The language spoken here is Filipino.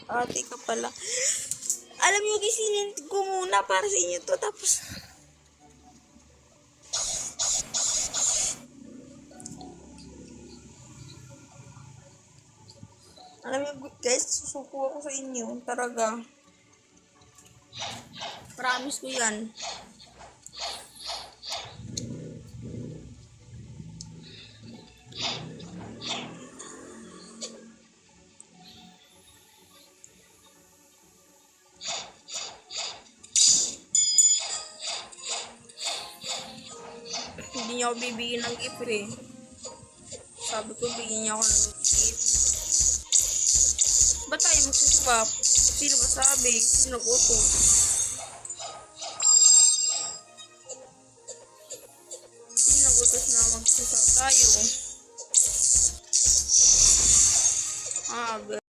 Ate ka pala. Alam mo, gisilin ko muna para sa inyo to. Tapos, alam mo guys, susuko ako sa inyo. Talaga. Promise ko yan. Hindi niya ako bibigyan ng gift eh. Sabi ko, bigyan niya ako ng gift. Ba't tayo magsuswap? Sino ba sabi? Sino nag-utos? Sino nag-utos na magsuswap tayo?